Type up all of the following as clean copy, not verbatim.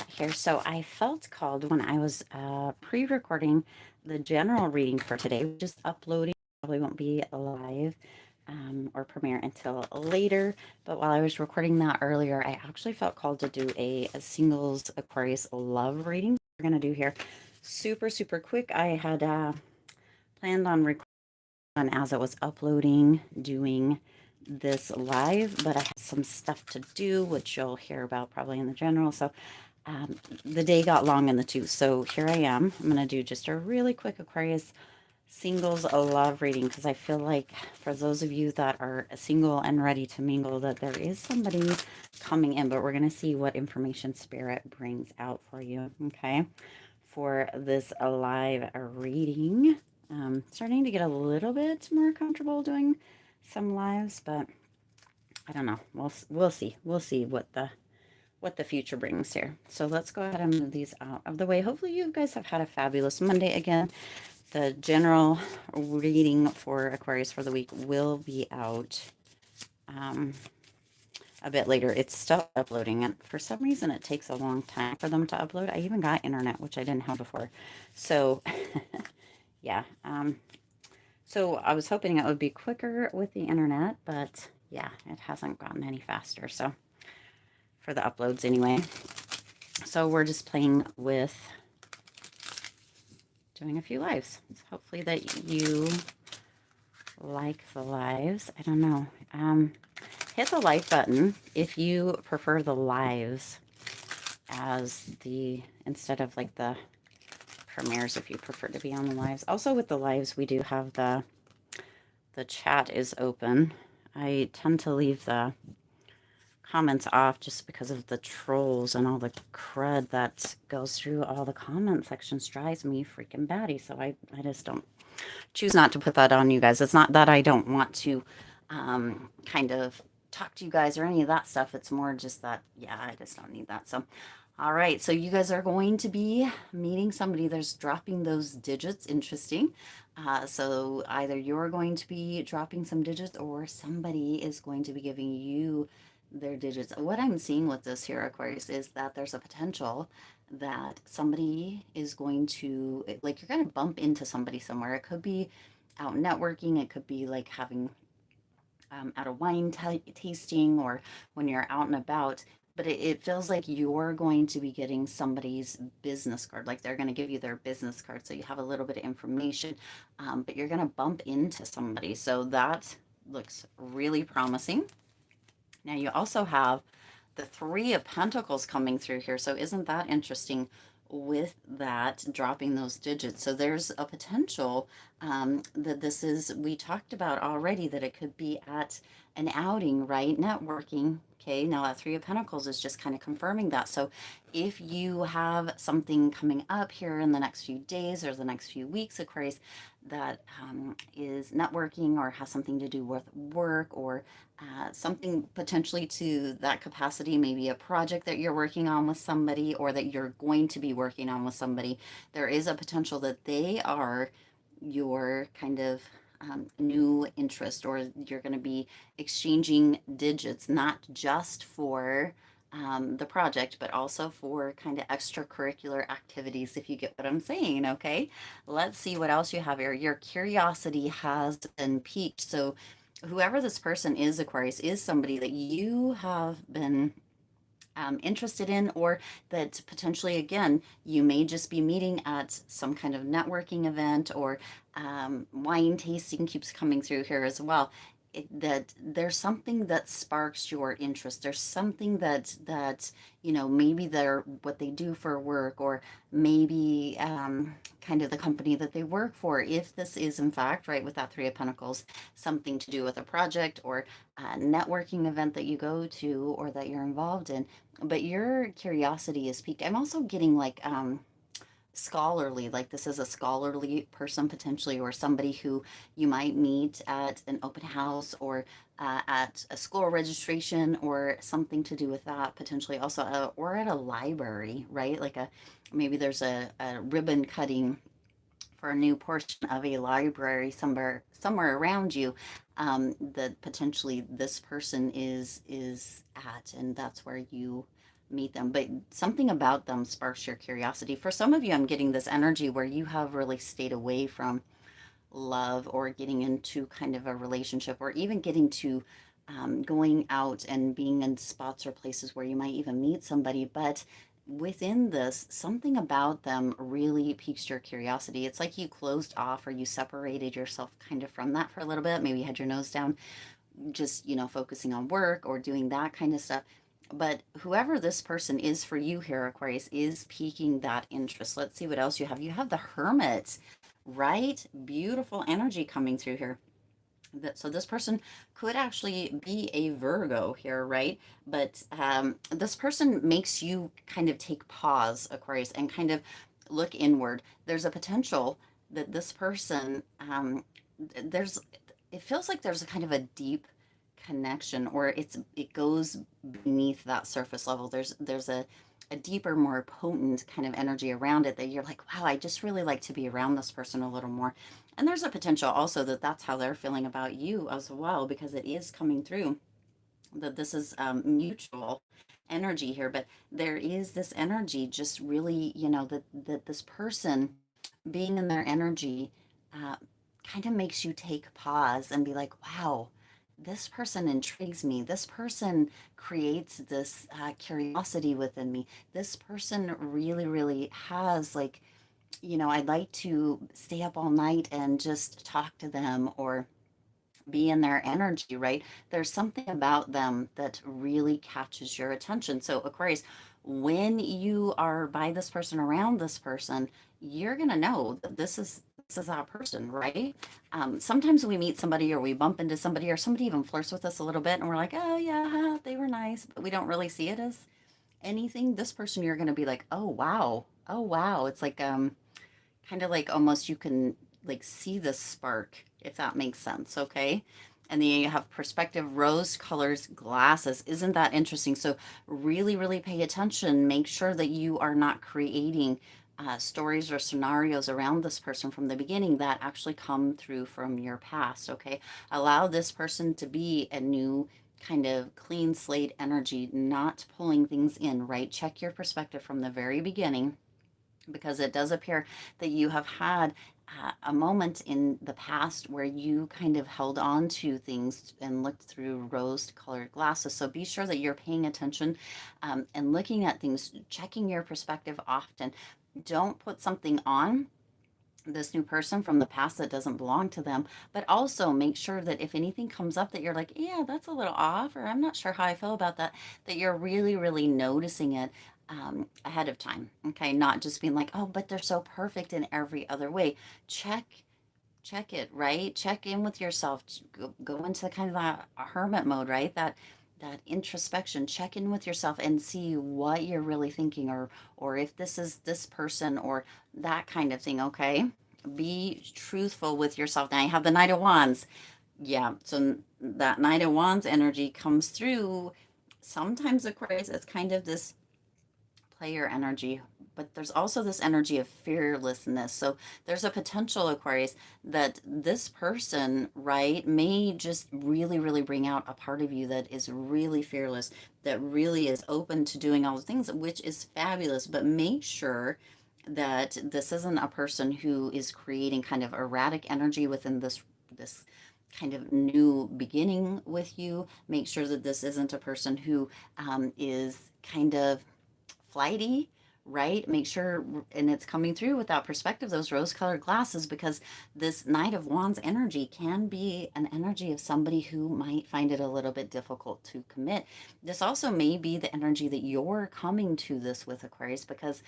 chat here. So I felt called when I was pre-recording the general reading for today, just uploading. Probably won't be live or premiere until later. But while I was recording that earlier, I actually felt called to do a singles Aquarius love reading. We're gonna do here super, super quick. I had planned on recording as it was uploading, doing this live, but I have some stuff to do, which you'll hear about probably in the general. So the day got long in the tooth. So here I am. I'm going to do just a really quick Aquarius singles love reading because I feel like for those of you that are single and ready to mingle, that there is somebody coming in, but we're going to see what information spirit brings out for you. Okay. For this live reading. Starting to get a little bit more comfortable doing some lives, but I don't know. We'll see. We'll see what the future brings here. So let's go ahead and move these out of the way. Hopefully you guys have had a fabulous Monday again. The general reading for Aquarius for the week will be out a bit later. It's still uploading, and for some reason it takes a long time for them to upload. I even got internet, which I didn't have before. So yeah. So I was hoping it would be quicker with the internet, but yeah, it hasn't gotten any faster. So for the uploads anyway. So we're just playing with doing a few lives. So hopefully that you like the lives. I don't know. Hit the like button if you prefer the lives as the, instead of like the premieres, if you prefer to be on the lives. Also with the lives, we do have the chat is open. I tend to leave the comments off just because of the trolls and all the crud that goes through all the comment sections. Drives me freaking batty. So I just don't choose not to put that on you guys. It's not that I don't want to kind of talk to you guys or any of that stuff. It's more just that, yeah, I just don't need that. So all right, so you guys are going to be meeting somebody. There's dropping those digits. Interesting. So either you're going to be dropping some digits or somebody is going to be giving you their digits. What I'm seeing with this here, Aquarius, is that there's a potential that somebody is going to, like, you're going to bump into somebody somewhere. It could be out networking. It could be like having at a wine tasting or when you're out and about. But it feels like you're going to be getting somebody's business card, like they're going to give you their business card. So you have a little bit of information, but you're going to bump into somebody. So that looks really promising. Now you also have the Three of Pentacles coming through here. So isn't that interesting with that dropping those digits? So there's a potential that this is, we talked about already, that it could be at an outing, right? Networking. Okay, now that Three of Pentacles is just kind of confirming that. So if you have something coming up here in the next few days or the next few weeks, Aquarius, that is networking or has something to do with work or something potentially to that capacity, maybe a project that you're working on with somebody or that you're going to be working on with somebody, there is a potential that they are your kind of new interest, or you're going to be exchanging digits, not just for the project, but also for kind of extracurricular activities, if you get what I'm saying. Okay, let's see what else you have here. Your curiosity has been piqued. So whoever this person is, Aquarius, is somebody that you have been interested in, or that potentially, again, you may just be meeting at some kind of networking event, or wine tasting keeps coming through here as well. That there's something that sparks your interest. There's something that maybe they're what they do for work, or maybe kind of the company that they work for. If this is in fact, right, with that Three of Pentacles, something to do with a project or a networking event that you go to or that you're involved in, but your curiosity is piqued. I'm also getting like scholarly, like this is a scholarly person potentially, or somebody who you might meet at an open house, or at a school registration, or something to do with that potentially also, or at a library, right? Like maybe there's a ribbon cutting for a new portion of a library somewhere around you, that potentially this person is at, and that's where you meet them, but something about them sparks your curiosity. For some of you, I'm getting this energy where you have really stayed away from love or getting into kind of a relationship, or even getting to going out and being in spots or places where you might even meet somebody. But within this, something about them really piques your curiosity. It's like you closed off, or you separated yourself kind of from that for a little bit. Maybe you had your nose down, just, focusing on work or doing that kind of stuff. But whoever this person is for you here, Aquarius, is piquing that interest. Let's see what else you have. You have the Hermit, right? Beautiful energy coming through here. So this person could actually be a Virgo here, right? But this person makes you kind of take pause, Aquarius, and kind of look inward. There's a potential that this person, there's, it feels like there's a kind of a deep connection, or it goes beneath that surface level. There's a deeper, more potent kind of energy around it, that you're like, wow, I just really like to be around this person a little more. And there's a potential also that that's how they're feeling about you as well, because it is coming through that this is mutual energy here. But there is this energy, just really, that this person being in their energy kind of makes you take pause and be like, wow, this person intrigues me. This person creates this curiosity within me. This person really, really has, like, I'd like to stay up all night and just talk to them, or be in their energy, right? There's something about them that really catches your attention. So, Aquarius, when you are by this person, around this person, you're going to know that this is that person, right? Sometimes we meet somebody, or we bump into somebody, or somebody even flirts with us a little bit, and we're like, oh yeah, they were nice, but we don't really see it as anything. This person, you're going to be like, oh wow, oh wow. It's like kind of like almost you can like see the spark, if that makes sense. Okay. And then you have perspective rose colors glasses. Isn't that interesting? So really, really pay attention. Make sure that you are not creating stories or scenarios around this person from the beginning that actually come through from your past. Okay. Allow this person to be a new kind of clean slate energy, not pulling things in, right? Check your perspective from the very beginning, because it does appear that you have had a moment in the past where you kind of held on to things and looked through rose colored glasses. So be sure that you're paying attention and looking at things, checking your perspective often. Don't put something on this new person from the past that doesn't belong to them, but also make sure that if anything comes up that you're like, yeah, that's a little off, or I'm not sure how I feel about that, that you're really, really noticing it ahead of time. Okay. Not just being like, oh, but they're so perfect in every other way. Check it, right? Check in with yourself. Go into kind of that hermit mode, right? That introspection. Check in with yourself and see what you're really thinking, or if this is this person, or that kind of thing. Okay. Be truthful with yourself. Now you have the Knight of Wands. Yeah. So that Knight of Wands energy comes through. Sometimes, Aquarius, it's kind of this player energy, but there's also this energy of fearlessness. So there's a potential, Aquarius, that this person, right, may just really, really bring out a part of you that is really fearless, that really is open to doing all the things, which is fabulous. But make sure that this isn't a person who is creating kind of erratic energy within this kind of new beginning with you. Make sure that this isn't a person who is kind of flighty, right? Make sure, and it's coming through with that perspective, those rose colored glasses, because this Knight of Wands energy can be an energy of somebody who might find it a little bit difficult to commit. This also may be the energy that you're coming to this with, Aquarius, because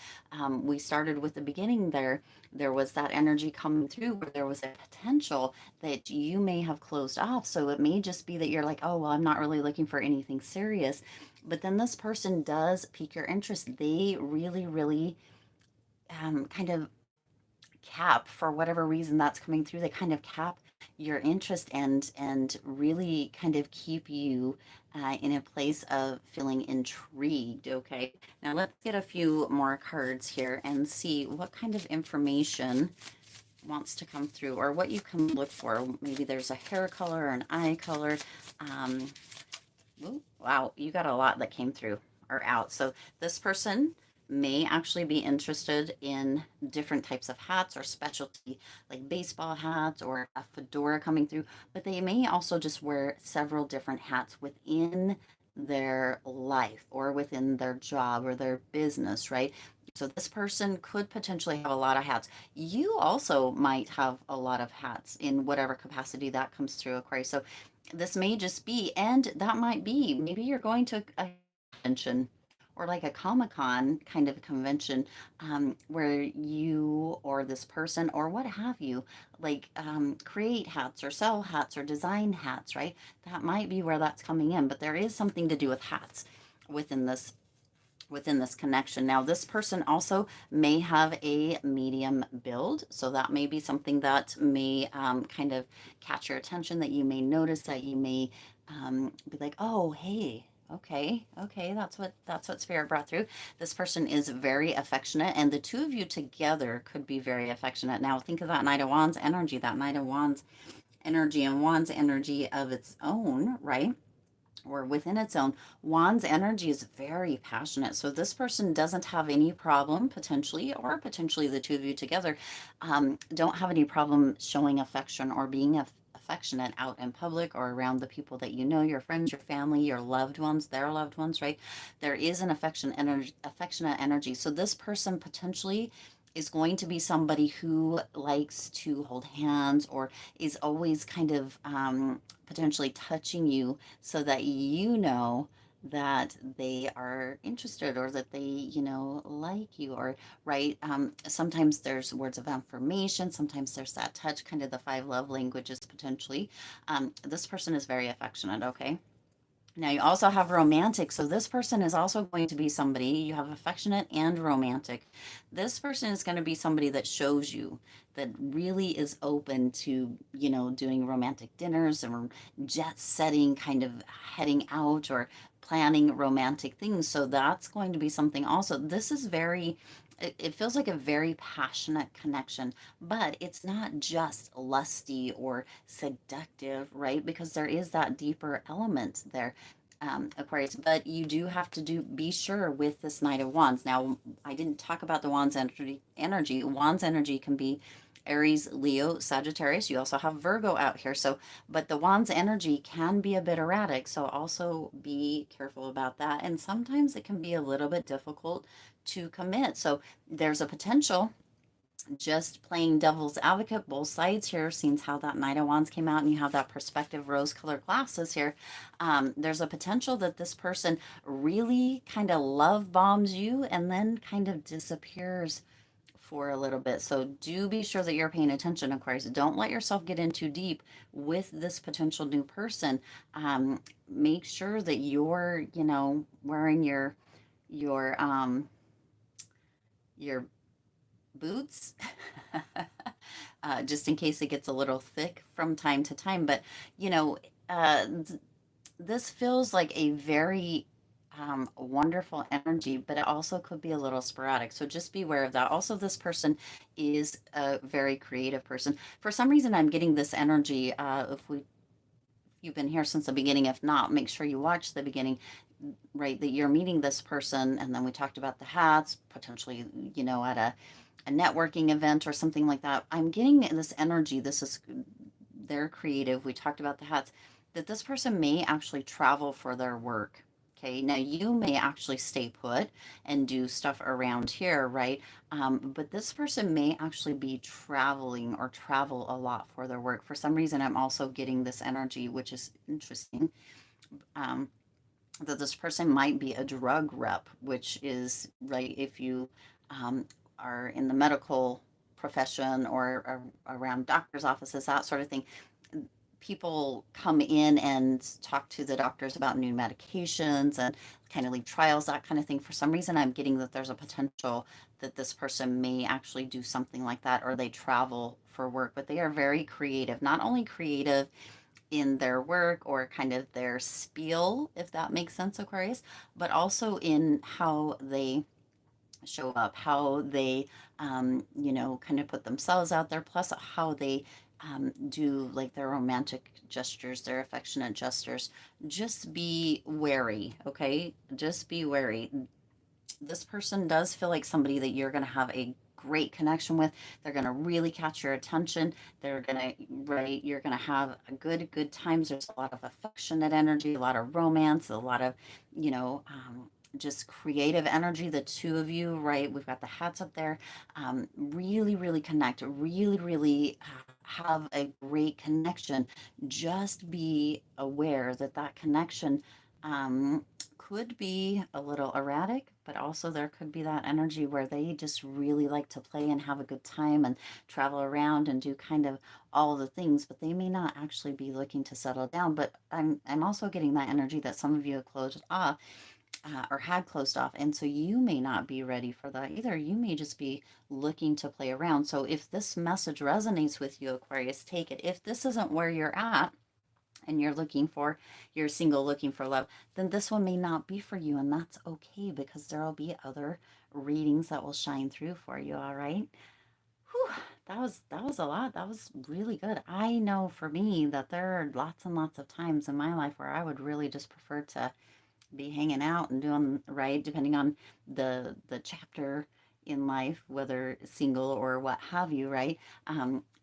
we started with the beginning there. There was that energy coming through where there was a potential that you may have closed off. So it may just be that you're like, oh, well, I'm not really looking for anything serious. But then this person does pique your interest. They really, really kind of cap, for whatever reason that's coming through. They kind of cap your interest and really kind of keep you in a place of feeling intrigued. Okay. Now let's get a few more cards here and see what kind of information wants to come through, or what you can look for. Maybe there's a hair color or an eye color. Ooh, wow, you got a lot that came through. are out. So this person may actually be interested in different types of hats or specialty, like baseball hats or a fedora coming through, but they may also just wear several different hats within their life or within their job or their business, right? So this person could potentially have a lot of hats. You also might have a lot of hats in whatever capacity that comes through, Aquarius. So this may just be, and that might be, maybe you're going to a convention or like a Comic-Con kind of convention, where you or this person or what have you, like, create hats or sell hats or design hats, right? That might be where that's coming in, but there is something to do with hats within this connection. Now, this person also may have a medium build, so that may be something that may kind of catch your attention, that you may notice, that you may be like, oh, hey, okay, that's what spirit brought through. This person is very affectionate, and the two of you together could be very affectionate. Now, think of that Knight of Wands energy, that Knight of Wands energy and Wands energy of its own, right? Or within its own. Wands energy is very passionate. So this person doesn't have any problem, potentially, or potentially the two of you together, don't have any problem showing affection or being affectionate out in public or around the people that you know, your friends, your family, your loved ones, their loved ones, right? There is an affectionate energy. So this person potentially is going to be somebody who likes to hold hands or is always kind of potentially touching you so that you know that they are interested or that they, like you, or right. Sometimes there's words of affirmation, sometimes there's that touch, kind of the five love languages potentially. This person is very affectionate, okay? Now you also have romantic. So this person is also going to be somebody, you have affectionate and romantic. This person is going to be somebody that shows you, that really is open to, doing romantic dinners and jet setting, kind of heading out or planning romantic things. So that's going to be something also. This is very, it feels like a very passionate connection, but it's not just lusty or seductive, right? Because there is that deeper element there, Aquarius. But you do have to be sure with this Knight of Wands. Now, I didn't talk about the Wands energy. Wands energy can be Aries, Leo, Sagittarius. You also have Virgo out here. So, but the Wands energy can be a bit erratic. So also be careful about that. And sometimes it can be a little bit difficult to commit. So there's a potential, just playing devil's advocate, both sides here, seeing how that Knight of Wands came out and you have that perspective rose-colored glasses here. There's a potential that this person really kind of love bombs you and then kind of disappears for a little bit. So do be sure that you're paying attention, Aquarius. Don't let yourself get in too deep with this potential new person. Make sure that you're, wearing your boots, just in case it gets a little thick from time to time. But, this feels like a very wonderful energy, but it also could be a little sporadic. So just be aware of that. Also, this person is a very creative person. For some reason, I'm getting this energy. If you've been here since the beginning, if not, make sure you watch the beginning, right? That you're meeting this person, and then we talked about the hats, potentially, at a networking event or something like that. I'm getting this energy. This is, they're creative. We talked about the hats, that this person may actually travel for their work. Okay, now you may actually stay put and do stuff around here, right? But this person may actually be traveling or travel a lot for their work. For some reason, I'm also getting this energy, which is interesting, that this person might be a drug rep, which is, right, if you are in the medical profession or around doctors' offices, that sort of thing. People come in and talk to the doctors about new medications and kind of lead trials, that kind of thing. For some reason, I'm getting that there's a potential that this person may actually do something like that, or they travel for work, but they are very creative. Not only creative in their work or kind of their spiel, if that makes sense, Aquarius, but also in how they show up, how they, kind of put themselves out there, plus how they do like their romantic gestures, their affectionate gestures. Just be wary, okay? Just be wary. This person does feel like somebody that you're going to have a great connection with. They're going to really catch your attention. They're going to, right, you're going to have a good times. There's a lot of affectionate energy, a lot of romance, a lot of, you know, just creative energy, the two of you, right? We've got the hats up there. Really connect, really have a great connection. Just be aware that that connection could be a little erratic, but also there could be that energy where they just really like to play and have a good time and travel around and do kind of all the things, but they may not actually be looking to settle down. But I'm also getting that energy that some of you have closed off, or had closed off, and so you may not be ready for that either. You may just be looking to play around. So if this message resonates with you, Aquarius, take it. If this isn't where you're at, and you're single looking for love, then this one may not be for you, and that's okay, because there'll be other readings that will shine through for you. All right. Whew, that was a lot. That was really good. I know for me that there are lots and lots of times in my life where I would really just prefer to be hanging out and doing right, depending on the chapter in life, whether single or what have you, right?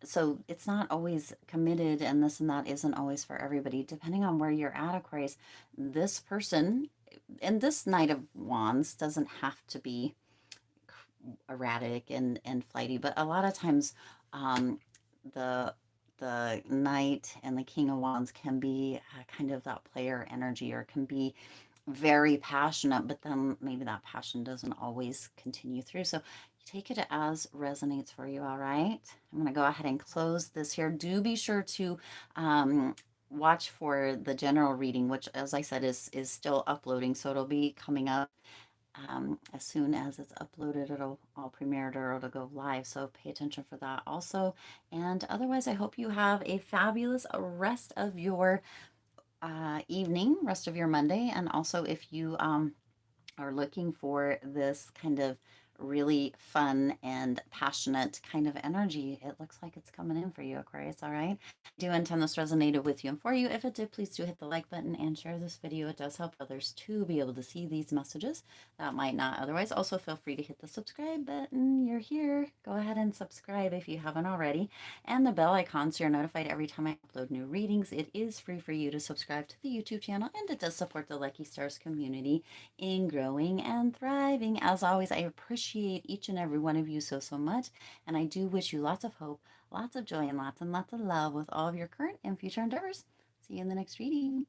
So it's not always committed, and this and that isn't always for everybody, depending on where you're at, Aquarius. This person, and this Knight of Wands doesn't have to be erratic and flighty, but a lot of times the the Knight and the King of Wands can be kind of that player energy, or can be very passionate, but then maybe that passion doesn't always continue through. So you take it as resonates for you. All right. I'm going to go ahead and close this here. Do be sure to watch for the general reading, which, as I said, is still uploading. So it'll be coming up. As soon as it's uploaded, I'll premiere it, or it'll go live. So pay attention for that also. And otherwise, I hope you have a fabulous rest of your evening, rest of your Monday. And also, if you are looking for this kind of really fun and passionate kind of energy, it looks like it's coming in for you, Aquarius. All right. I do intend this resonated with you and for you. If it did, please do hit the like button and share this video. It does help others to be able to see these messages that might not otherwise. Also, feel free to hit the subscribe button. You're here. Go ahead and subscribe if you haven't already. And the bell icon so you're notified every time I upload new readings. It is free for you to subscribe to the YouTube channel, and it does support the Lucky Stars community in growing and thriving. As always, I appreciate each and every one of you so much, and I do wish you lots of hope, lots of joy, and lots of love with all of your current and future endeavors. See you in the next reading.